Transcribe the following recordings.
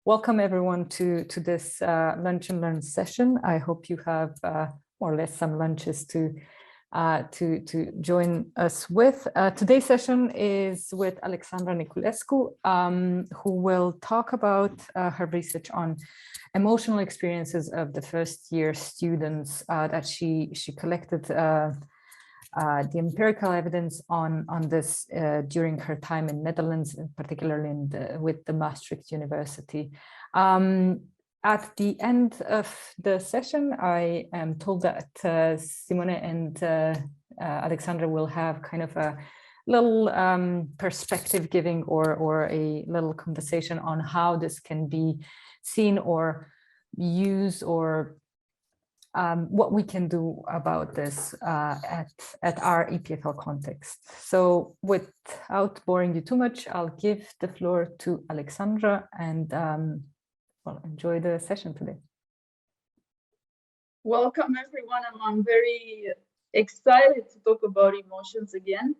Welcome everyone to this lunch and learn session. I hope you have more or less some lunches to join us with. Today's session is with Alexandra Niculescu, who will talk about her research on emotional experiences of the first year students that she collected the empirical evidence on this during her time in Netherlands, particularly with the Maastricht University. At the end of the session, I am told that Simone and Alexandra will have kind of a little perspective giving or a little conversation on how this can be seen or used, or what we can do about this at our EPFL context. So without boring you too much, I'll give the floor to Alexandra and well, enjoy the session today. Welcome everyone, and I'm very excited to talk about emotions again.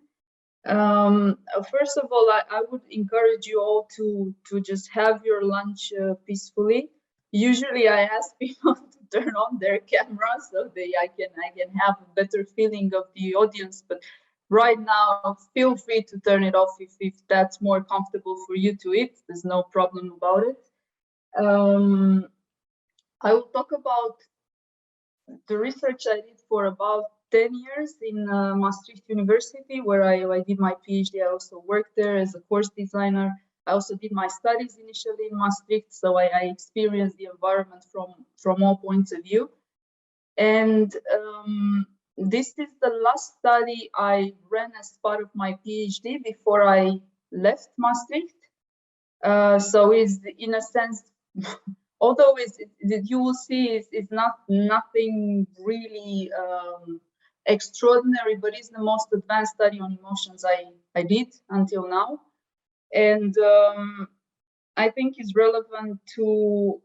First of all, I would encourage you all to just have your lunch peacefully. Usually I ask people to turn on their camera so I can have a better feeling of the audience, but right now feel free to turn it off if that's more comfortable for you to eat. There's no problem about it. I will talk about the research I did for about 10 years in Maastricht University, where I did my PhD. I also worked there as a course designer. I also did my studies initially in Maastricht, so I experienced the environment from all points of view. And this is the last study I ran as part of my PhD before I left Maastricht. So it's, in a sense, although you will see it's nothing really extraordinary, but it's the most advanced study on emotions I did until now. And I think it's relevant to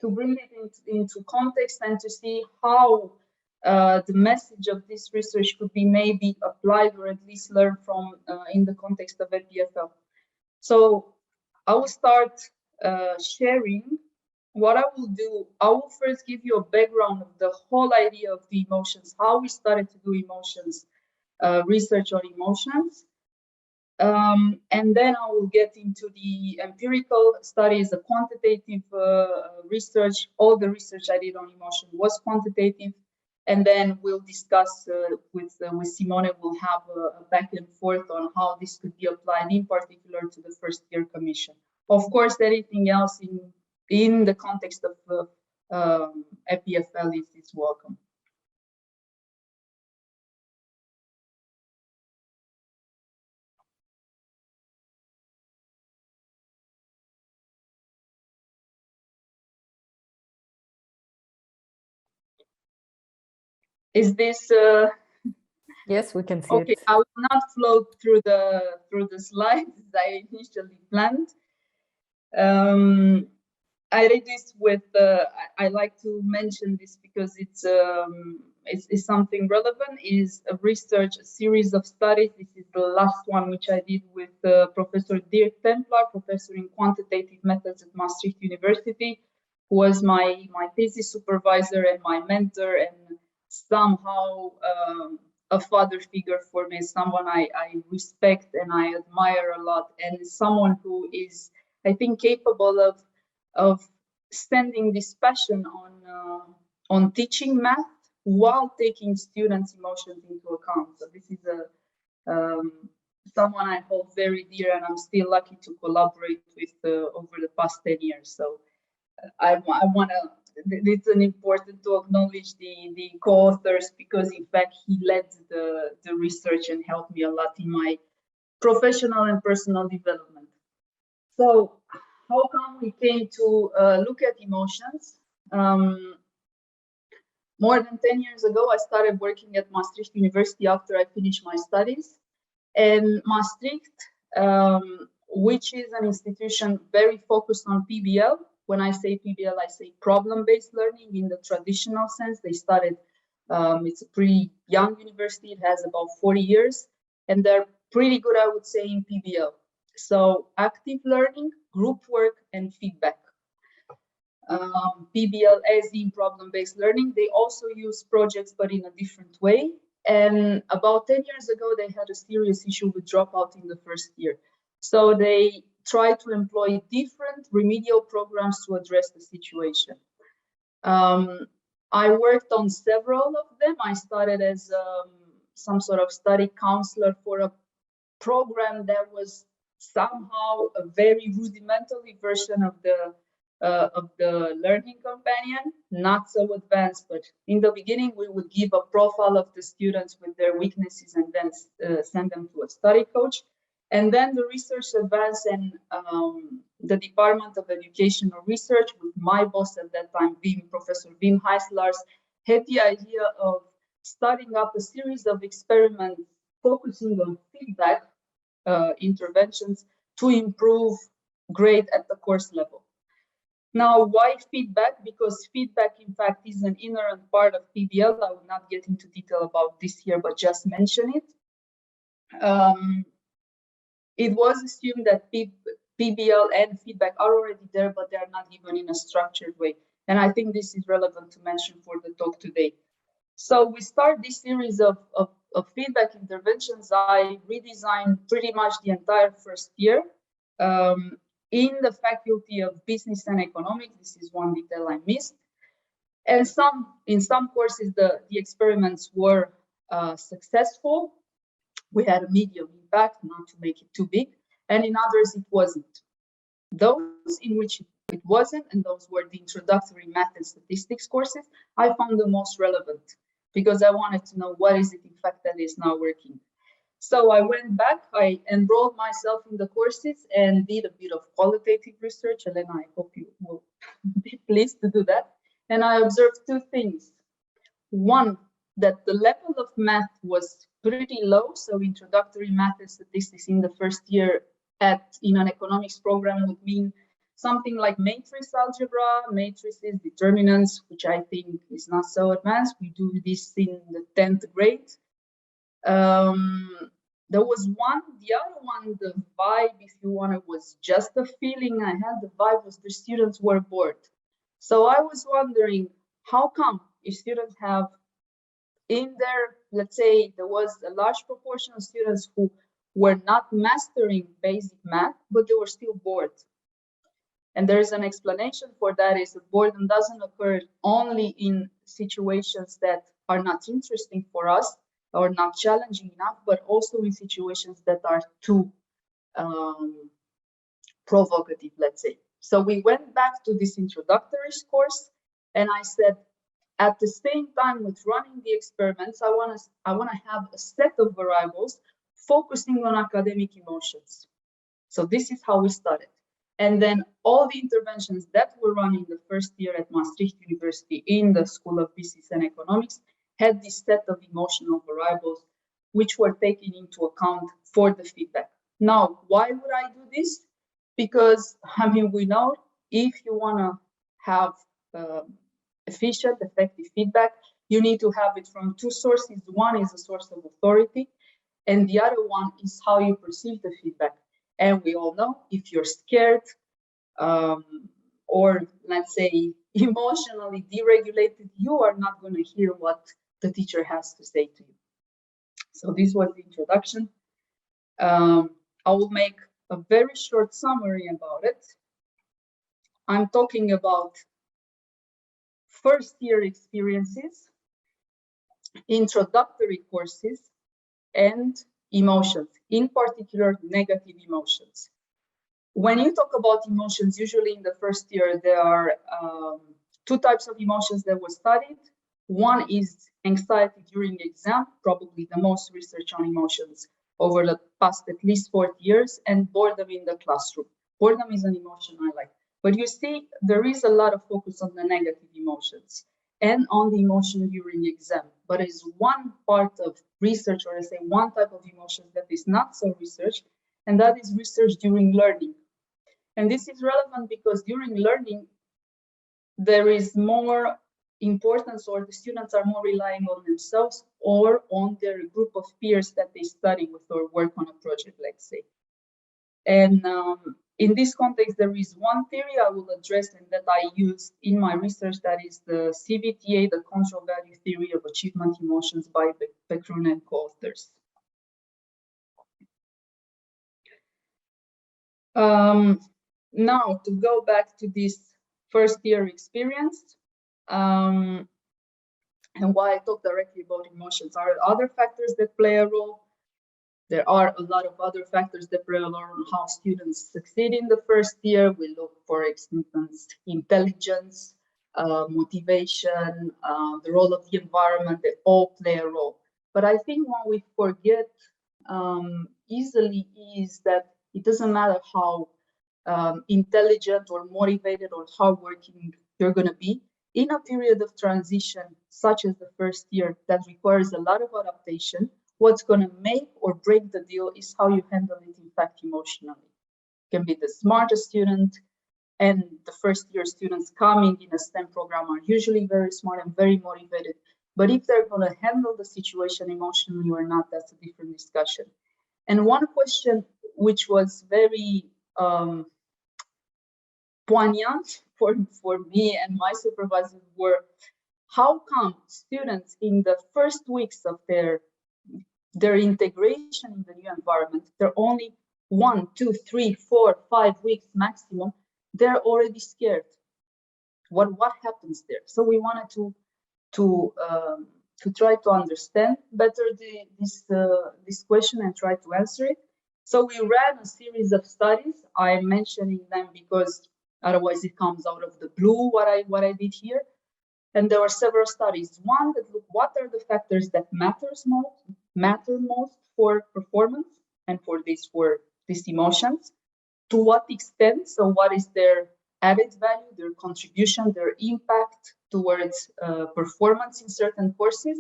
bring it into context and to see how the message of this research could be maybe applied or at least learned from in the context of EPFL. So I will start sharing. What I will do, I will first give you a background of the whole idea of the emotions, how we started to do emotions, research on emotions. And then I will get into the empirical studies, the quantitative research. All the research I did on emotion was quantitative. And then we'll discuss with Simone, we'll have a back and forth on how this could be applied, in particular to the first year commission. Of course, anything else in the context of EPFL is welcome. Is this yes, we can see okay? it. I will not float through the slides as I initially planned. I did this with I like to mention this because it's something relevant. Is a research, a series of studies. This is the last one which I did with Professor Dirk Templar, professor in quantitative methods at Maastricht University, who was my thesis supervisor and my mentor, and somehow a father figure for me, someone I respect and I admire a lot, and someone who is, I think, capable of spending this passion on teaching math while taking students' emotions into account. So this is someone I hold very dear, and I'm still lucky to collaborate with over the past 10 years. So I want to. It's important to acknowledge the co-authors, because in fact he led the research and helped me a lot in my professional and personal development. So how come we came to look at emotions? More than 10 years ago, I started working at Maastricht University after I finished my studies. And Maastricht, which is an institution very focused on PBL. When I say PBL, I say problem-based learning in the traditional sense. They started, it's a pretty young university. It has about 40 years, and they're pretty good, I would say, in PBL. So active learning, group work, and feedback. PBL, as in problem-based learning, they also use projects, but in a different way. And about 10 years ago, they had a serious issue with dropout in the first year. So they tried to employ different remedial programs to address the situation. I worked on several of them. I started as some sort of study counselor for a program that was somehow a very rudimentary version of the learning companion, not so advanced, but in the beginning we would give a profile of the students with their weaknesses and then send them to a study coach. And then the research advanced, and the Department of Educational Research, with my boss at that time, Professor Wim Heislars, had the idea of starting up a series of experiments focusing on feedback interventions to improve grade at the course level. Now, why feedback? Because feedback, in fact, is an inherent part of PBL. I will not get into detail about this here, but just mention it. It was assumed that PBL and feedback are already there, but they are not given in a structured way. And I think this is relevant to mention for the talk today. So we start this series of feedback interventions. I redesigned pretty much the entire first year. In the Faculty of Business and Economics, this is one detail I missed. And in some courses, the experiments were successful. We had a medium impact, not to make it too big. And in others, it wasn't. Those in which it wasn't, and those were the introductory math and statistics courses, I found the most relevant because I wanted to know what is it, in fact, that is now working. So I went back, I enrolled myself in the courses and did a bit of qualitative research. Elena, I hope you will be pleased to do that. And I observed two things. One, that the level of math was pretty low. So introductory math and statistics in the first year in an economics program would mean something like matrix algebra, matrices, determinants, which I think is not so advanced. We do this in the 10th grade. There was one, the other one, the vibe, if you want, it was just a feeling I had. The vibe was the students were bored. So I was wondering, how come if students have in there, let's say there was a large proportion of students who were not mastering basic math, but they were still bored. And there's an explanation for that, is that boredom doesn't occur only in situations that are not interesting for us or not challenging enough, but also in situations that are too provocative, let's say. So we went back to this introductory course, and I said, at the same time with running the experiments, I want to have a set of variables focusing on academic emotions. So this is how we started. And then all the interventions that were run in the first year at Maastricht University in the School of Business and Economics had this set of emotional variables which were taken into account for the feedback. Now, why would I do this? Because, I mean, we know if you want to have efficient, effective feedback, you need to have it from two sources. One is a source of authority, and the other one is how you perceive the feedback. And we all know if you're scared or, let's say, emotionally deregulated, you are not going to hear what the teacher has to say to you. So this was the introduction. I will make a very short summary about it. I'm talking about first year experiences, introductory courses, and emotions, in particular negative emotions. When you talk about emotions, usually in the first year, there are two types of emotions that were studied. One is anxiety during the exam, probably the most research on emotions over the past at least 40 years, and boredom in the classroom. Boredom is an emotion I like. But you see, there is a lot of focus on the negative emotions and on the emotion during the exam. But it's one part of research, or I say one type of emotions that is not so researched, and that is research during learning. And this is relevant because during learning, there is more importance, or the students are more relying on themselves or on their group of peers that they study with or work on a project, let's say. And in this context, there is one theory I will address and that I used in my research, that is the CVTA, the control value theory of achievement emotions by Beckrun and co-authors. Now, to go back to this first year experience, and why I talk directly about emotions, are other factors that play a role. There are a lot of other factors that play a role on how students succeed in the first year. We look, for instance, intelligence, motivation, the role of the environment, they all play a role. But I think what we forget easily is that it doesn't matter how intelligent or motivated or hardworking you're going to be. In a period of transition, such as the first year, that requires a lot of adaptation, what's going to make or break the deal is how you handle it, in fact, emotionally. You can be the smartest student, and the first year students coming in a STEM program are usually very smart and very motivated. But if they're going to handle the situation emotionally or not, that's a different discussion. And one question which was very poignant for me and my supervisor were, how come students in the first weeks of their integration in the new environment, they're only 1, 2, 3, 4, 5 weeks maximum, they're already scared. What happens there? So we wanted to try to understand better this question and try to answer it. So we ran a series of studies. I'm mentioning them because otherwise it comes out of the blue what I did here. And there were several studies. One that looked what are the factors that matter most for performance and for these emotions. To what extent? So what is their added value, their contribution, their impact towards performance in certain courses?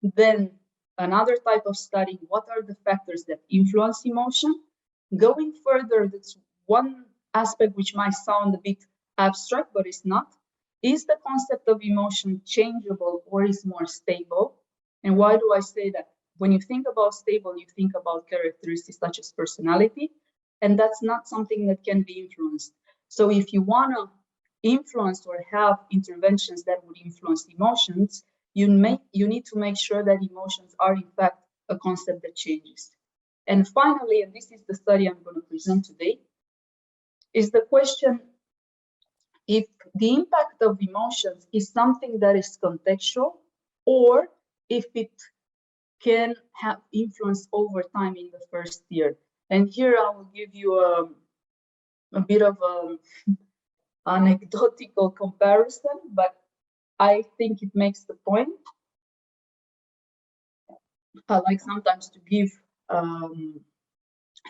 Then another type of study, what are the factors that influence emotion? Going further, that's one aspect which might sound a bit abstract, but it's not. Is the concept of emotion changeable or is more stable? And why do I say that? When you think about stable, you think about characteristics such as personality, and that's not something that can be influenced. So if you want to influence or have interventions that would influence emotions, you need to make sure that emotions are in fact a concept that changes. And finally, and this is the study I'm going to present today, is the question if the impact of emotions is something that is contextual, or if it can have influence over time in the first year. And here I will give you a bit of an anecdotal comparison, but I think it makes the point. I like sometimes to give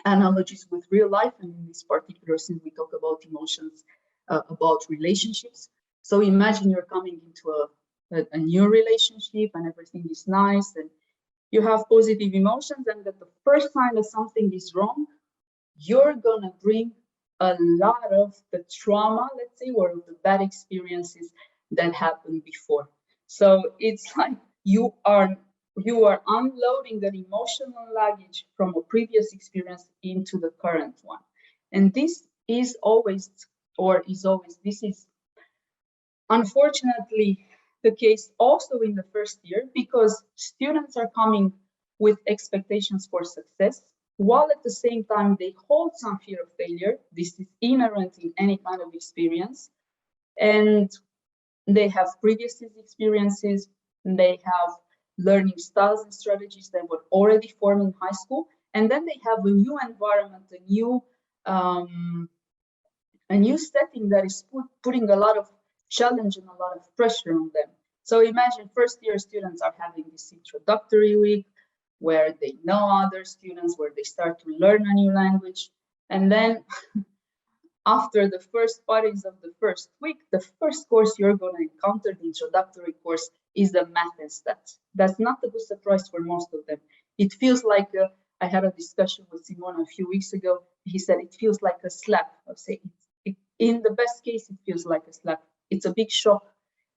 analogies with real life, and in this particular scene we talk about emotions, about relationships. So imagine you're coming into a new relationship and everything is nice and you have positive emotions, and that the first sign that something is wrong, you're gonna bring a lot of the trauma, let's say, or the bad experiences that happened before. So it's like you are unloading that emotional luggage from a previous experience into the current one. And this is always, this is unfortunately the case also in the first year, because students are coming with expectations for success, while at the same time they hold some fear of failure. This is inherent in any kind of experience. And they have previous experiences, and they have learning styles and strategies that were already formed in high school. And then they have a new environment, a new setting that is putting a lot of challenge and a lot of pressure on them. So imagine first year students are having this introductory week where they know other students, where they start to learn a new language. And then after the first parties of the first week, the first course you're going to encounter, the introductory course, is the math and stats. That's not a good surprise for most of them. It feels like, I had a discussion with Simon a few weeks ago. He said it feels like a slap. I'll say in the best case, it feels like a slap. It's a big shock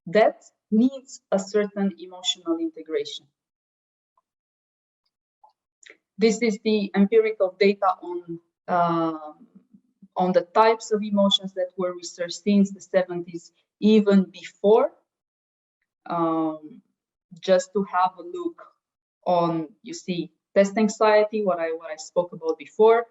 that needs a certain emotional integration. on the types of emotions that were researched since the 70s, even before, just to have a look on, you see, test anxiety, what I spoke about before.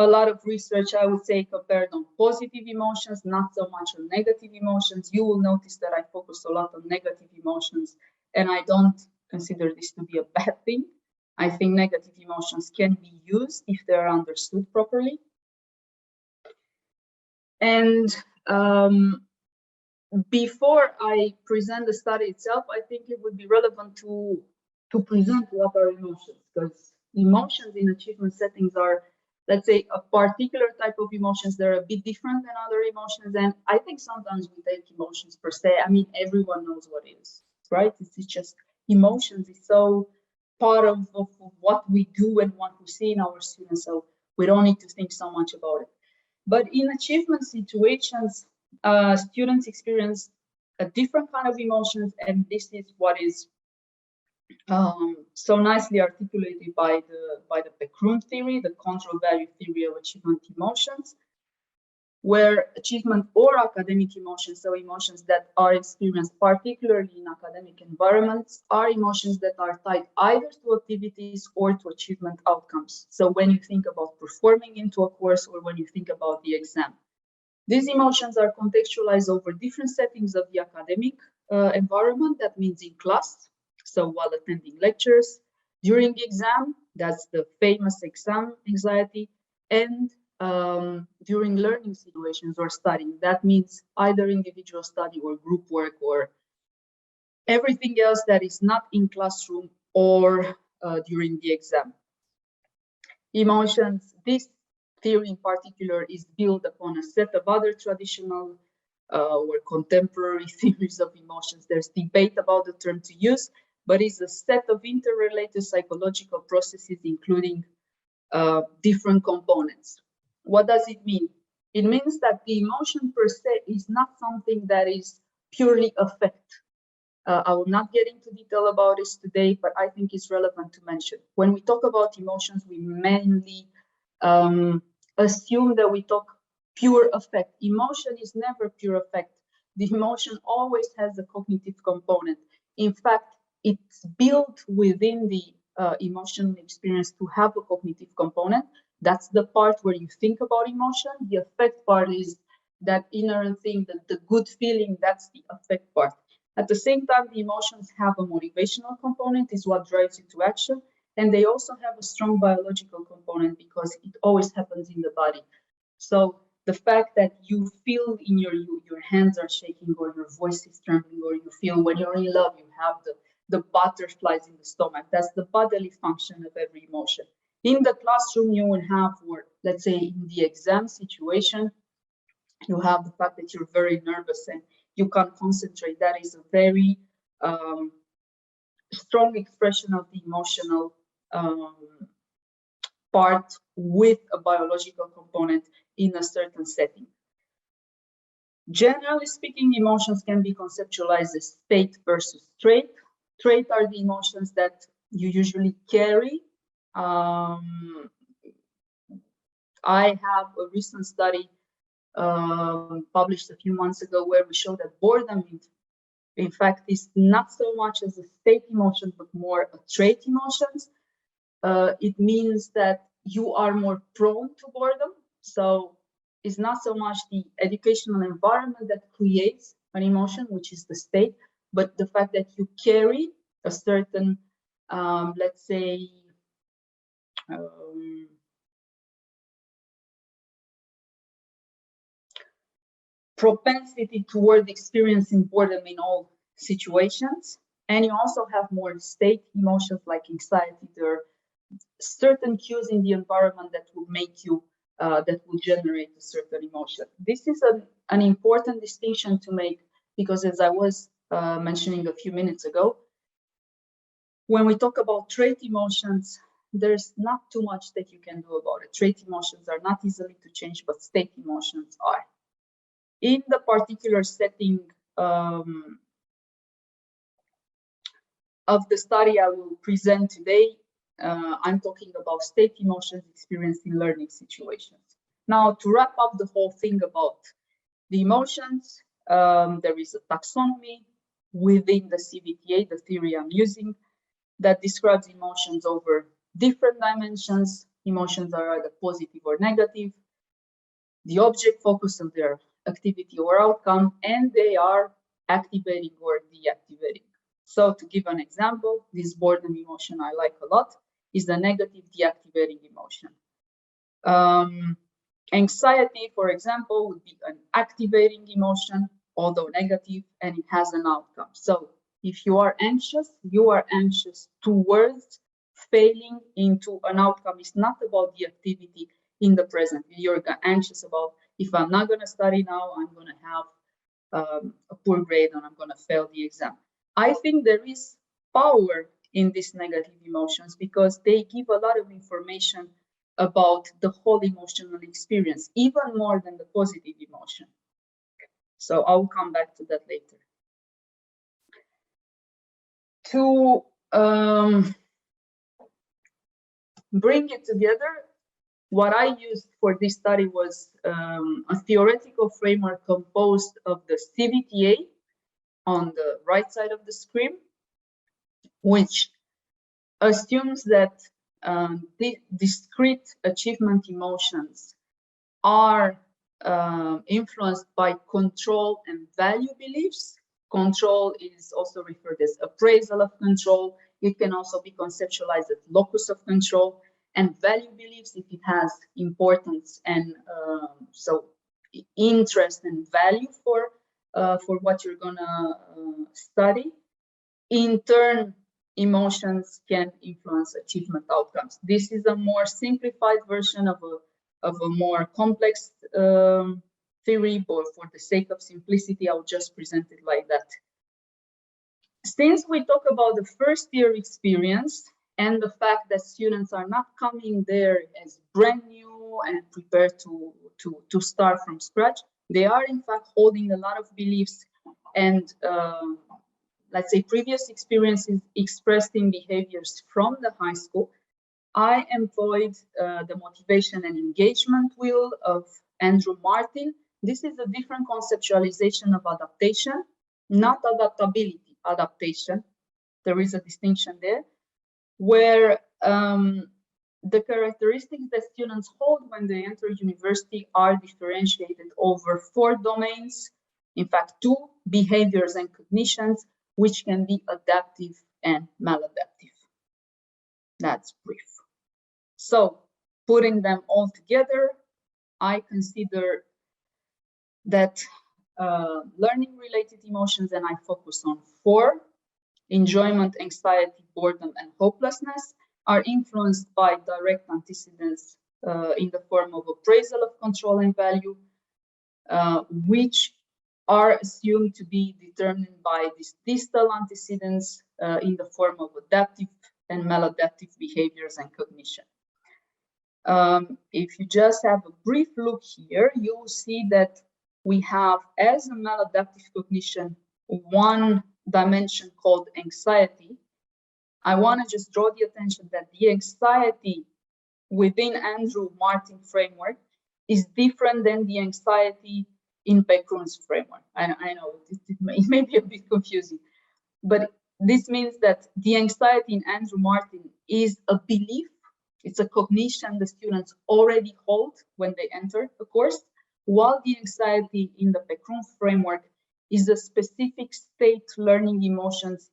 A lot of research, I would say, compared on positive emotions, not so much on negative emotions. You will notice that I focus a lot on negative emotions, and I don't consider this to be a bad thing. I think negative emotions can be used if they're understood properly. And before I present the study itself, I think it would be relevant to present what are emotions, because emotions in achievement settings are, let's say, a particular type of emotions. They're a bit different than other emotions. And I think sometimes we take emotions per se. I mean, everyone knows what it is, right? It's just emotions is so part of what we do and what we see in our students. So we don't need to think so much about it. But in achievement situations, students experience a different kind of emotions, and this is what is so nicely articulated by the Becrum theory, the control value theory of achievement emotions, where achievement or academic emotions, so emotions that are experienced particularly in academic environments, are emotions that are tied either to activities or to achievement outcomes. So when you think about performing into a course or when you think about the exam, these emotions are contextualized over different settings of the academic environment. That means in class, so while attending lectures, during the exam, that's the famous exam anxiety, and during learning situations or studying. That means either individual study or group work or everything else that is not in classroom or during the exam. Emotions, this theory in particular is built upon a set of other traditional or contemporary theories of emotions. There's debate about the term to use, but it's a set of interrelated psychological processes, including different components. What does it mean? It means that the emotion per se is not something that is purely affect. I will not get into detail about this today, but I think it's relevant to mention. When we talk about emotions, we mainly assume that we talk pure affect. Emotion is never pure affect. The emotion always has a cognitive component. In fact, it's built within the emotional experience to have a cognitive component. That's the part where you think about emotion. The affect part is that inherent thing, that the good feeling, that's the affect part. At the same time, the emotions have a motivational component, is what drives you to action. And they also have a strong biological component because it always happens in the body. So the fact that you feel in your hands are shaking, or your voice is trembling, or you feel when you're in love, you have the butterflies in the stomach. That's the bodily function of every emotion. In the classroom, you will have, or let's say in the exam situation, you have the fact that you're very nervous and you can't concentrate. That is a very strong expression of the emotional part with a biological component in a certain setting. Generally speaking, emotions can be conceptualized as state versus trait. Trait are the emotions that you usually carry. I have a recent study published a few months ago where we show that boredom, in fact, is not so much as a state emotion, but more a trait emotions. It means that you are more prone to boredom. So it's not so much the educational environment that creates an emotion, which is the state, but the fact that you carry a certain, let's say, propensity toward experiencing boredom in all situations. And you also have more state emotions like anxiety. There are certain cues in the environment that will make you, that will generate a certain emotion. This is an important distinction to make because, as I was mentioning a few minutes ago, when we talk about trait emotions, there's not too much that you can do about it. Trait emotions are not easily to change, but state emotions are. In the particular setting of the study I will present today, I'm talking about state emotions experienced in learning situations. Now, to wrap up the whole thing about the emotions, there is a taxonomy within the CBTA, the theory I'm using, that describes emotions over different dimensions. Emotions are either positive or negative, the object focus of their activity or outcome, and they are activating or deactivating. So to give an example, this boredom emotion I like a lot is the negative deactivating emotion. Anxiety, for example, would be an activating emotion, although negative, and it has an outcome. So if you are anxious towards failing into an outcome. It's not about the activity in the present. You're anxious about, if I'm not going to study now, I'm going to have a poor grade and I'm going to fail the exam. I think there is power in these negative emotions because they give a lot of information about the whole emotional experience, even more than the positive emotion. So I'll come back to that later. To bring it together, what I used for this study was a theoretical framework composed of the CBTA on the right side of the screen, which assumes that the discrete achievement emotions are influenced by control and value beliefs. Control is also referred as appraisal of control. It can also be conceptualized as locus of control, and value beliefs if it has importance and so interest and value for what you're gonna study. In turn, emotions can influence achievement outcomes. This is a more simplified version of a more complex theory, but for the sake of simplicity, I'll just present it like that. Since we talk about the first year experience and the fact that students are not coming there as brand new and prepared to start from scratch, they are in fact holding a lot of beliefs and let's say previous experiences expressed in behaviors from the high school. I employed the motivation and engagement wheel of Andrew Martin. This is a different conceptualization of adaptation, not adaptability, adaptation. There is a distinction there, where the characteristics that students hold when they enter university are differentiated over 4 domains, in fact 2, behaviors and cognitions, which can be adaptive and maladaptive. That's brief. So putting them all together, I consider that learning-related emotions, and I focus on 4, enjoyment, anxiety, boredom, and hopelessness, are influenced by direct antecedents in the form of appraisal of control and value, which are assumed to be determined by these distal antecedents in the form of adaptive and maladaptive behaviors and cognition. If you just have a brief look here, you will see that we have, as a maladaptive cognition, 1 dimension called anxiety. I want to just draw the attention that the anxiety within Andrew Martin framework is different than the anxiety in Beckrun's framework. I know it may be a bit confusing, but this means that the anxiety in Andrew Martin is a belief. It's a cognition the students already hold when they enter the course, while the anxiety in the Beckrun framework is a specific state learning emotions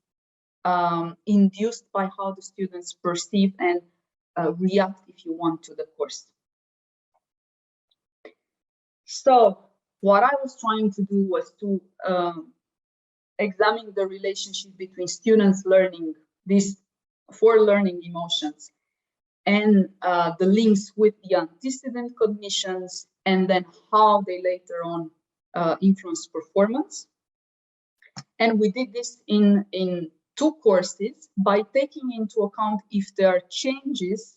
induced by how the students perceive and react, if you want, to the course. So what I was trying to do was to examine the relationship between students learning these 4 learning emotions and the links with the antecedent cognitions, and then how they later on influence performance. And we did this in 2 courses by taking into account if there are changes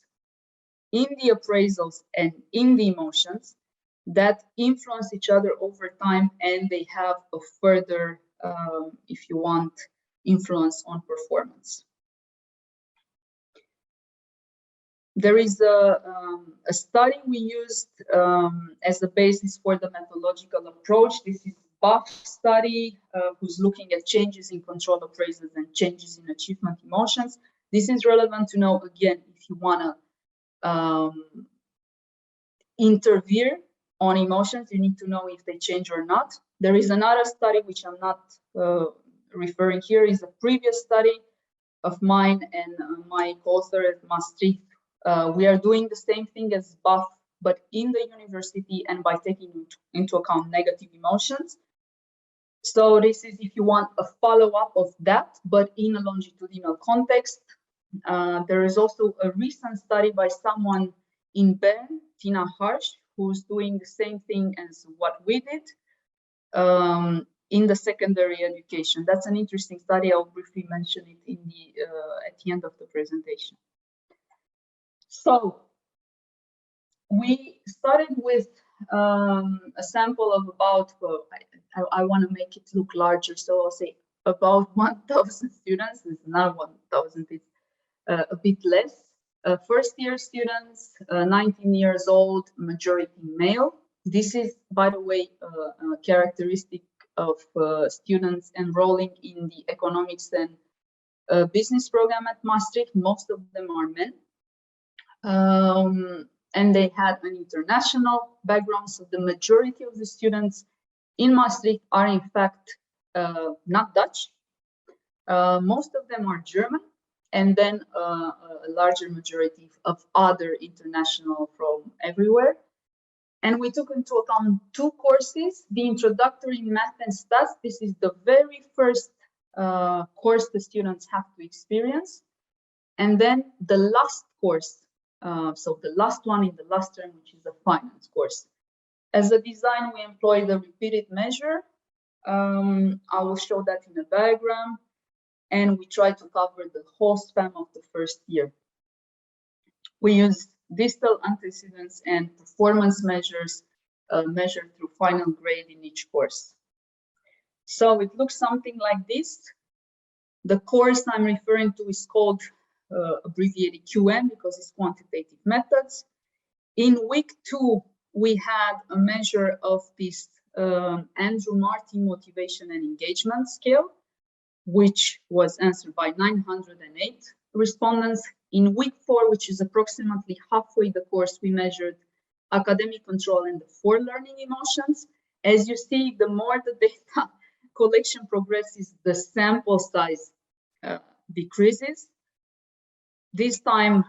in the appraisals and in the emotions that influence each other over time, and they have a further, if you want, influence on performance. There is a study we used as a basis for the methodological approach. This is BUF study, who's looking at changes in control appraisals and changes in achievement emotions. This is relevant to know, again, if you want to interfere on emotions, you need to know if they change or not. There is another study, which I'm not referring here, is a previous study of mine and my co-author at Maastricht. We are doing the same thing as BUF, but in the university and by taking into account negative emotions. So this is if you want a follow-up of that, but in a longitudinal context. There is also a recent study by someone in Bern, Tina Harsh, who's doing the same thing as what we did in the secondary education. That's an interesting study. I'll briefly mention it in at the end of the presentation. So we started with a sample of about, I want to make it look larger, so I'll say about 1,000 students. It's not 1,000, it's a bit less. First-year students, 19 years old, majority male. This is, by the way, a characteristic of students enrolling in the economics and business program at Maastricht. Most of them are men. And they had an international background, so the majority of the students in Maastricht are in fact not Dutch. Most of them are German, and then a larger majority of other international from everywhere. And we took into account two courses: the introductory math and stats. This is the very first course the students have to experience, and then the last course. So the last one in the last term, which is the finance course. As a design, we employ the repeated measure. I will show that in a diagram. And we try to cover the whole span of the first year. We use distal antecedents and performance measures measured through final grade in each course. So it looks something like this. The course I'm referring to is called abbreviated QM because it's quantitative methods. In week 2, we had a measure of this Andrew Martin motivation and engagement scale, which was answered by 908 respondents. In week 4, which is approximately halfway the course, we measured academic control and the 4 learning emotions. As you see, the more the data collection progresses, the sample size decreases. This time,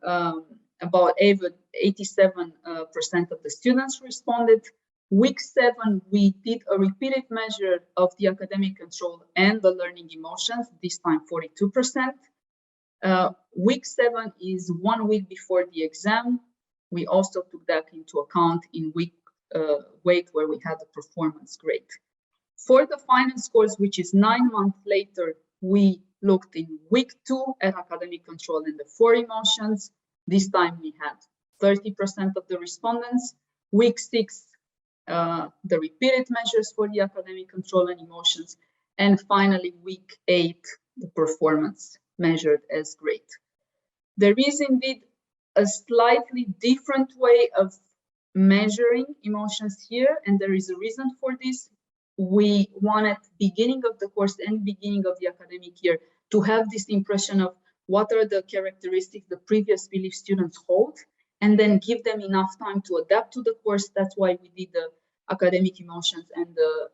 about 87% of the students responded. Week 7, we did a repeated measure of the academic control and the learning emotions, this time 42%. Week 7 is 1 week before the exam. We also took that into account in week 8, where we had the performance grade. For the finance course, which is 9 months later, we looked in week 2 at academic control and the 4 emotions. This time we had 30% of the respondents. Week 6, the repeated measures for the academic control and emotions. And finally, week 8, the performance measured as grade. There is indeed a slightly different way of measuring emotions here, and there is a reason for this. We wanted beginning of the course and beginning of the academic year to have this impression of what are the characteristics the previous belief students hold, and then give them enough time to adapt to the course. That's why we did the academic emotions and the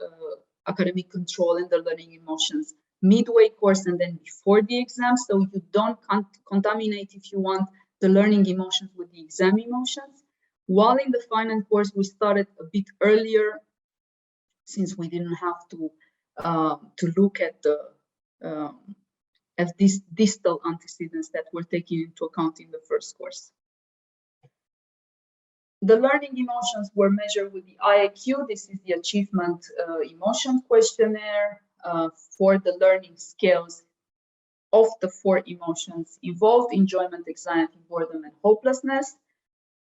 academic control and the learning emotions midway course and then before the exam, so you don't contaminate, if you want, the learning emotions with the exam emotions. While in the finance course, we started a bit earlier, since we didn't have to look at these distal antecedents that were taken into account in the first course. The learning emotions were measured with the IAQ. This is the achievement emotion questionnaire for the learning scales of the 4 emotions involved: enjoyment, anxiety, boredom, and hopelessness.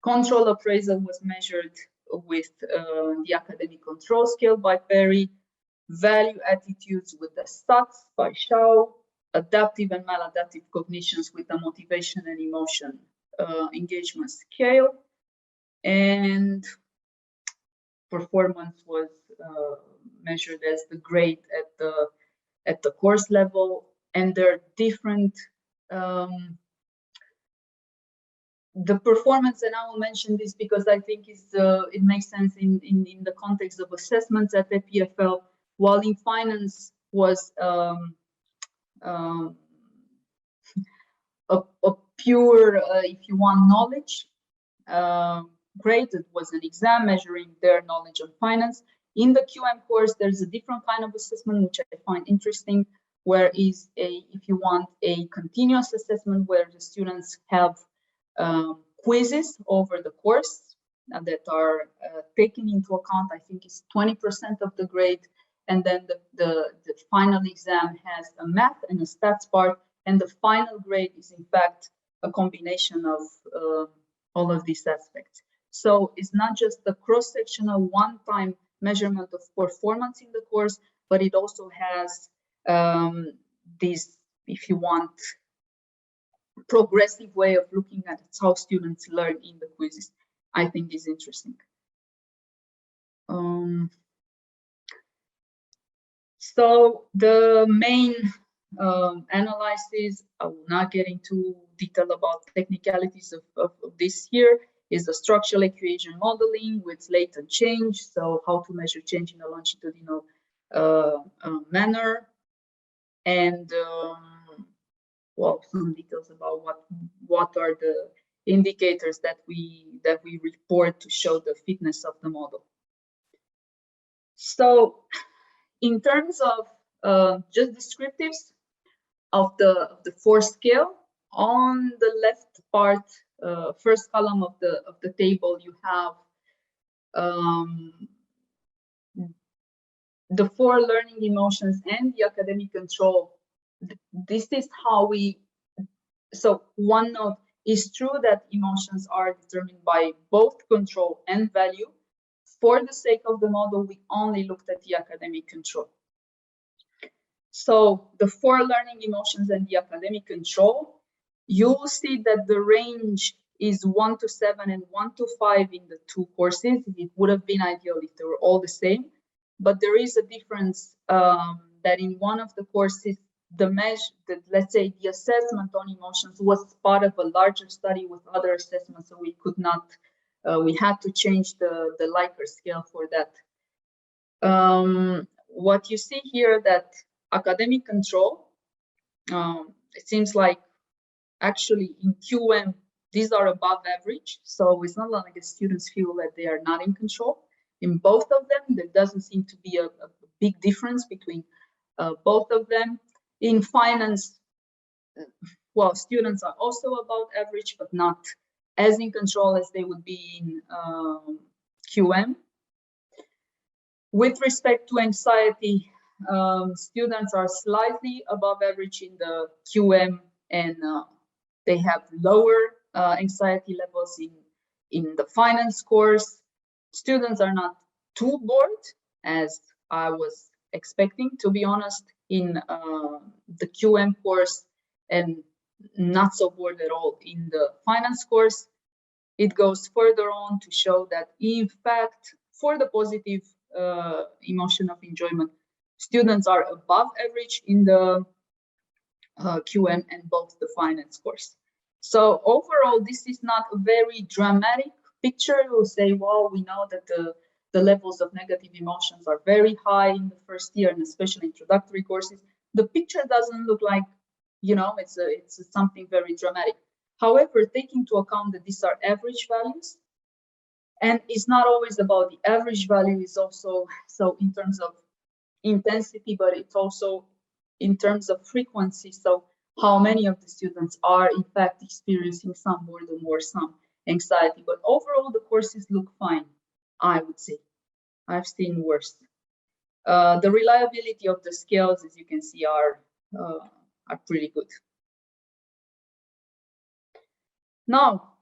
Control appraisal was measured with the academic control scale by Perry, value attitudes with the STATS by Shaw, adaptive and maladaptive cognitions with the motivation and emotion engagement scale, and performance was measured as the grade at the course level. And there are different the performance, and I will mention this because I think it makes sense in the context of assessments at EPFL, while in finance was a pure, if you want, knowledge grade. It was an exam measuring their knowledge on finance. In the QM course, there's a different kind of assessment, which I find interesting, where is if you want, a continuous assessment where the students have quizzes over the course that are taken into account. I think it's 20% of the grade, and then the final exam has a math and a stats part, and the final grade is in fact a combination of all of these aspects. So it's not just the cross-sectional one-time measurement of performance in the course, but it also has this, if you want, progressive way of looking at how students learn in the quizzes. I think is interesting. So the main analysis, I will not get into detail about technicalities of this here, is the structural equation modeling with latent change. So how to measure change in a longitudinal manner, and well, some details about what are the indicators that we report to show the fitness of the model. So in terms of just descriptives of the 4 scale, on the left part, first column of the table, you have the 4 learning emotions and the academic control. This is how we, so one note, is true that emotions are determined by both control and value. For the sake of the model, we only looked at the academic control. So the 4 learning emotions and the academic control, you will see that the range is 1 to 7 and 1 to 5 in the 2 courses. It would have been ideal if they were all the same, but there is a difference that in one of the courses, let's say the assessment on emotions was part of a larger study with other assessments, so we could not, we had to change the Likert scale for that. What you see here, that academic control, it seems like actually in QM, these are above average. So it's not like the students feel that they are not in control. In both of them, there doesn't seem to be a big difference between both of them. In finance, well, students are also above average, but not as in control as they would be in QM. With respect to anxiety, students are slightly above average in the QM, and they have lower anxiety levels in the finance course. Students are not too bored, as I was expecting, to be honest, in the QM course, and not so bored at all in the finance course. It goes further on to show that, in fact, for the positive emotion of enjoyment, students are above average in the QM and both the finance course. So overall, this is not a very dramatic picture. We'll say, well, we know that the levels of negative emotions are very high in the first year, and especially introductory courses. The picture doesn't look like, you know, it's something very dramatic. However, take into account that these are average values, and it's not always about the average value. It's also, so in terms of intensity, but it's also in terms of frequency. So how many of the students are in fact experiencing some boredom or some anxiety. But overall, the courses look fine, I would say. I've seen worse. The reliability of the scales, as you can see, are pretty good. Now,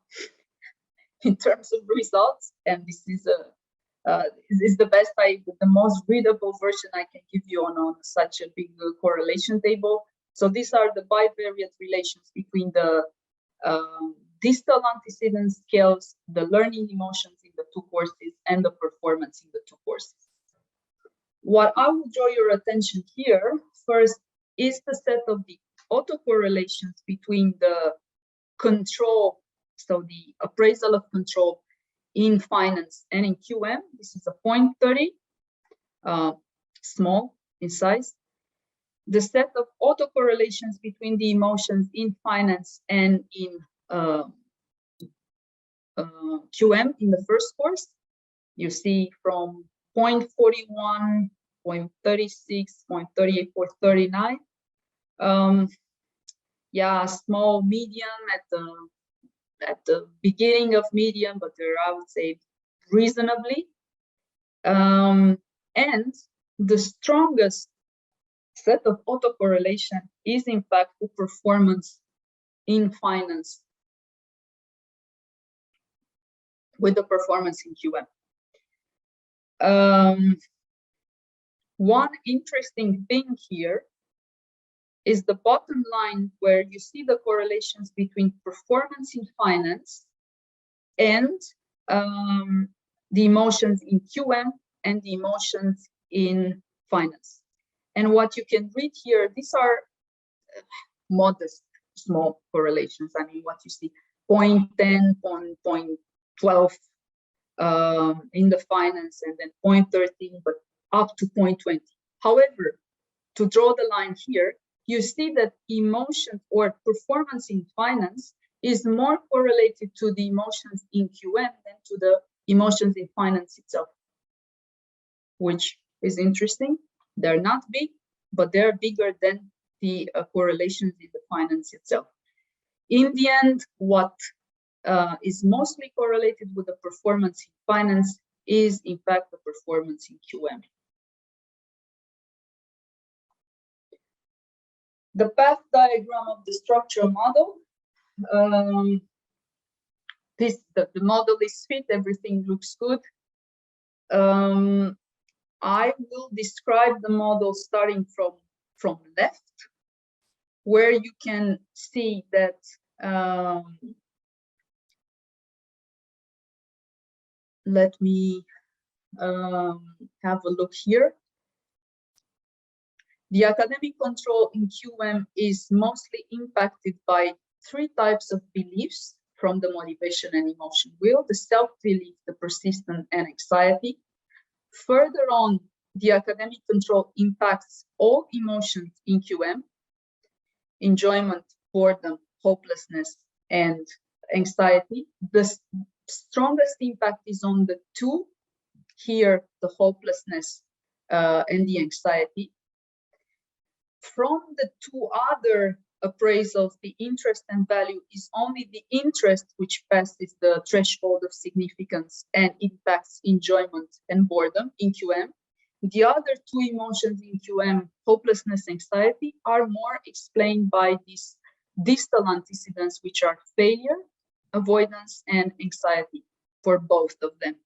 in terms of results, and this is the best, the most readable version I can give you on such a big correlation table. So these are the bivariate relations between distal antecedent scales, the learning emotions in the two courses, and the performance in the two courses. What I will draw your attention here first is the set of the autocorrelations between the control, so the appraisal of control in finance and in QM. This is a 0.30, small in size. The set of autocorrelations between the emotions in finance and in QM in the first course, you see from 0.41, 0.36, 0.38, 0.39. Yeah, small, medium at the beginning of medium, but there I would say reasonably. And the strongest set of autocorrelation is in fact the performance in finance with the performance in QM. One interesting thing here is the bottom line, where you see the correlations between performance in finance and the emotions in QM and the emotions in finance. And what you can read here, these are modest, small correlations. I mean, what you see, 0.10, 0.12 in the finance, and then 0.13, but up to 0.20. However, to draw the line here, you see that emotion or performance in finance is more correlated to the emotions in QM than to the emotions in finance itself, which is interesting. They're not big, but they're bigger than the correlations in the finance itself. In the end, what is mostly correlated with the performance in finance is in fact the performance in QM. The path diagram of the structural model. The model is fit, everything looks good. I will describe the model starting from left, where you can see that let me have a look here. The academic control in QM is mostly impacted by three types of beliefs from the motivation and emotion wheel: the self-belief, the persistent, and anxiety. Further on, the academic control impacts all emotions in QM: enjoyment, boredom, hopelessness, and anxiety. The strongest impact is on the two here, the hopelessness and the anxiety. From the two other appraisals, the interest and value, is only the interest which passes the threshold of significance and impacts enjoyment and boredom in QM. The other two emotions in QM, hopelessness, anxiety, are more explained by these distal antecedents, which are failure, avoidance, and anxiety for both of them.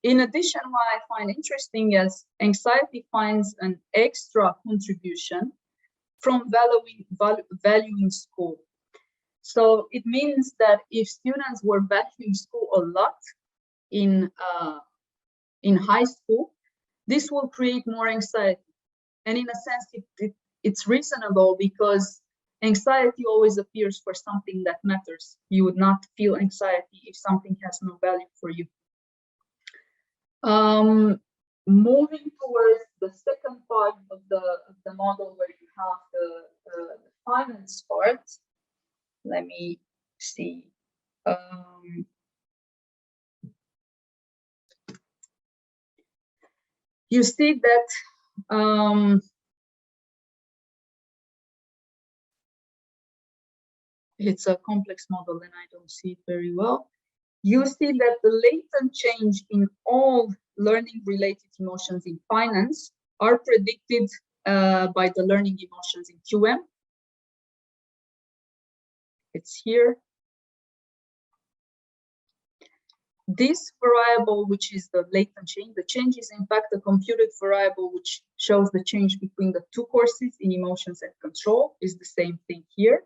In addition, what I find interesting is anxiety finds an extra contribution from valuing school. So it means that if students were valuing school a lot in high school, this will create more anxiety. And in a sense, it's reasonable, because anxiety always appears for something that matters. You would not feel anxiety if something has no value for you. Moving towards the second part of the model, where you have the finance part, let me see. You see that it's a complex model and I don't see it very well. You see that the latent change in all learning-related emotions in finance are predicted by the learning emotions in QM. It's here. This variable, which is the latent change, the change is in fact a computed variable which shows the change between the two courses in emotions and control, is the same thing here.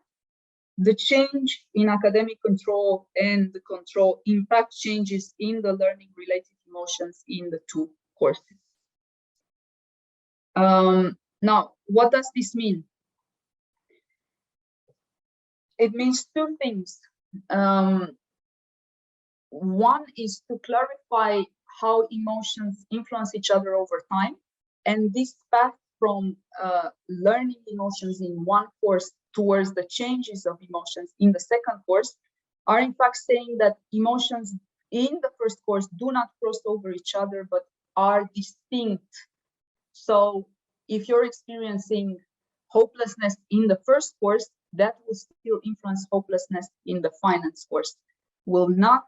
the change in academic control and the control impact changes in the learning related emotions in the two courses. Now, what does this mean? It means two things. One is to clarify how emotions influence each other over time. And this path from learning emotions in one course towards the changes of emotions in the second course are in fact saying that emotions in the first course do not cross over each other, but are distinct. So if you're experiencing hopelessness in the first course, that will still influence hopelessness in the finance course. Will not,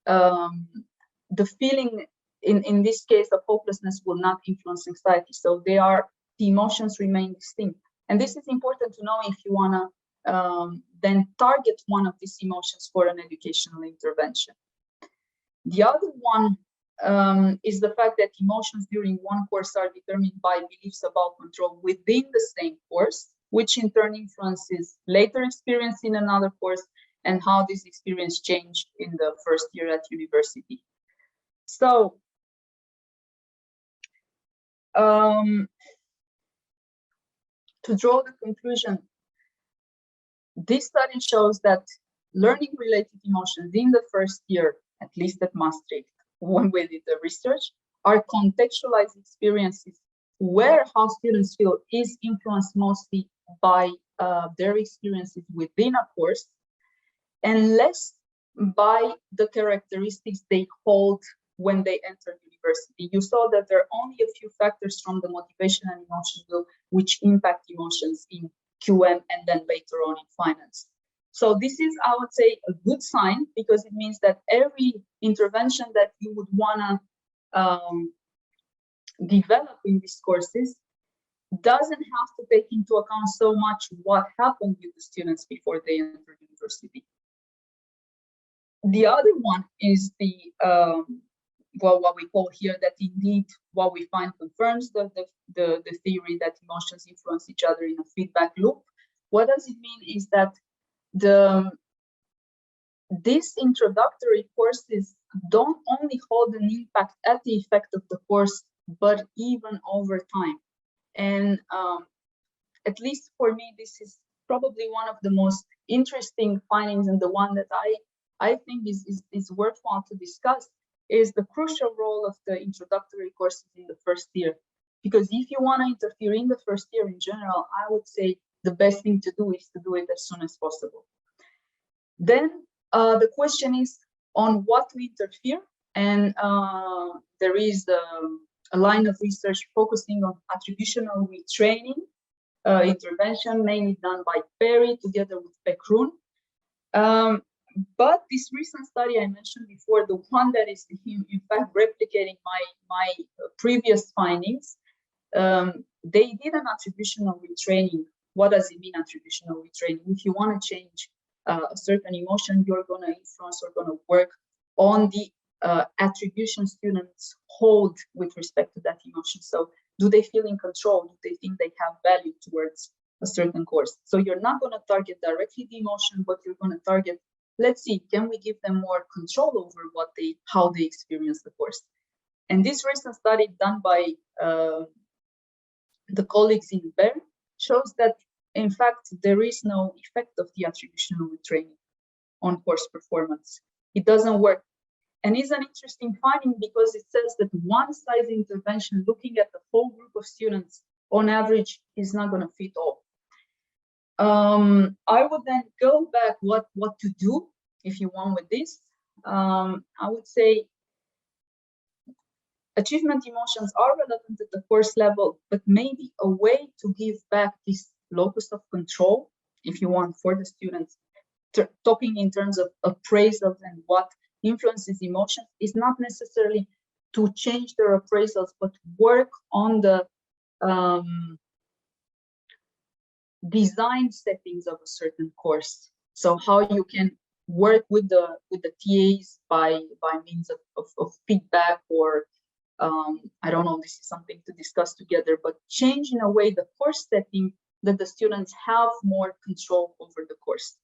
the feeling in this case of hopelessness will not influence anxiety. So the emotions remain distinct. And this is important to know if you wanna then target one of these emotions for an educational intervention. The other one is the fact that emotions during one course are determined by beliefs about control within the same course, which in turn influences later experience in another course and how this experience changed in the first year at university. So, to draw the conclusion, this study shows that learning related emotions in the first year, at least at Maastricht, when we did the research, are contextualized experiences where how students feel is influenced mostly by their experiences within a course and less by the characteristics they hold when they enter university. You saw that there are only a few factors from the motivation and emotion wheel which impact emotions in QM and then later on in finance. So this is, I would say, a good sign because it means that every intervention that you would want to develop in these courses doesn't have to take into account so much what happened with the students before they enter university. The other one is the well, what we call here that indeed what we find confirms the theory that emotions influence each other in a feedback loop. What does it mean is that these introductory courses don't only hold an impact at the effect of the course, but even over time. And at least for me, this is probably one of the most interesting findings, and the one that I think is worthwhile to discuss, is the crucial role of the introductory courses in the first year. Because if you want to interfere in the first year in general, I would say the best thing to do is to do it as soon as possible. Then the question is on what to interfere, and there is a line of research focusing on attributional retraining intervention, mainly done by Perry together with Pekroun. But this recent study I mentioned before, the one that is in fact replicating my previous findings, they did an attributional retraining. What does it mean, attributional retraining? If you want to change a certain emotion, you're going to influence or going to work on the attribution students hold with respect to that emotion. So do they feel in control? Do they think they have value towards a certain course? So you're not going to target directly the emotion, but you're going to target, let's see, can we give them more control over how they experience the course? And this recent study done by the colleagues in Bern shows that, in fact, there is no effect of the attributional retraining on course performance. It doesn't work. And it's an interesting finding because it says that one-size intervention looking at the whole group of students on average is not going to fit all. I would then go back what to do if you want with this. I would say achievement emotions are relevant at the course level, but maybe a way to give back this locus of control, if you want, for the students, talking in terms of appraisals and what influences emotions, is not necessarily to change their appraisals, but work on the design settings of a certain course. So how you can work with the TAs by means of feedback, or I don't know, this is something to discuss together, but change in a way the course setting that the students have more control over the course.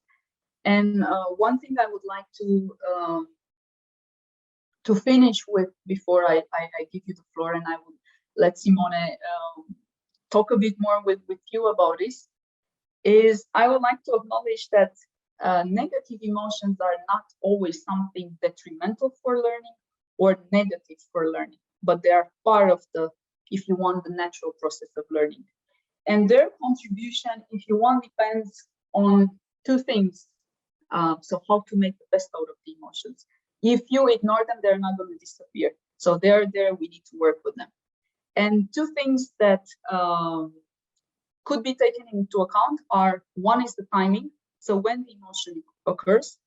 And one thing I would like to finish with before I give you the floor, and I will let Simone talk a bit more with you about this, is I would like to acknowledge that negative emotions are not always something detrimental for learning or negative for learning, but they are part of the, if you want, the natural process of learning. And their contribution, if you want, depends on two things. So how to make the best out of the emotions. If you ignore them, they're not going to disappear. So they're there, we need to work with them. And two things that could be taken into account are, one is the timing. So when the emotion occurs,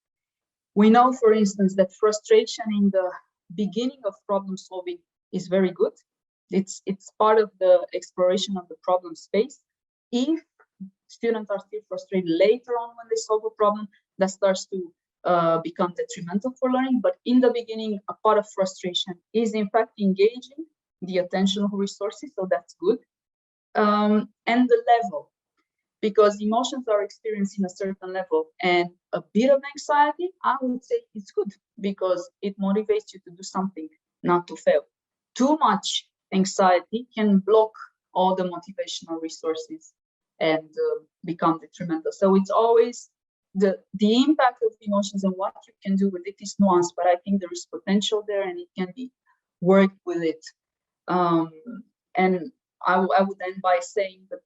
we know, for instance, that frustration in the beginning of problem solving is very good. It's part of the exploration of the problem space. If students are still frustrated later on when they solve a problem, that starts to become detrimental for learning. But in the beginning, a part of frustration is in fact engaging the attentional resources, so that's good. And the level, because emotions are experienced in a certain level, and a bit of anxiety, I would say it's good because it motivates you to do something, not to fail. Too much anxiety can block all the motivational resources and become detrimental. So it's always the impact of emotions and what you can do with it is nuanced, but I think there is potential there and it can be worked with it. And I would end by saying that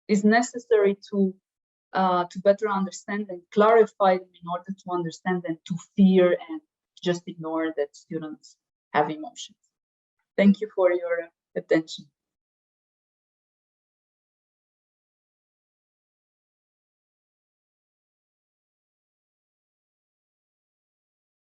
it's necessary to better understand and clarify them in order to understand and to fear and just ignore that students have emotions. Thank you for your attention.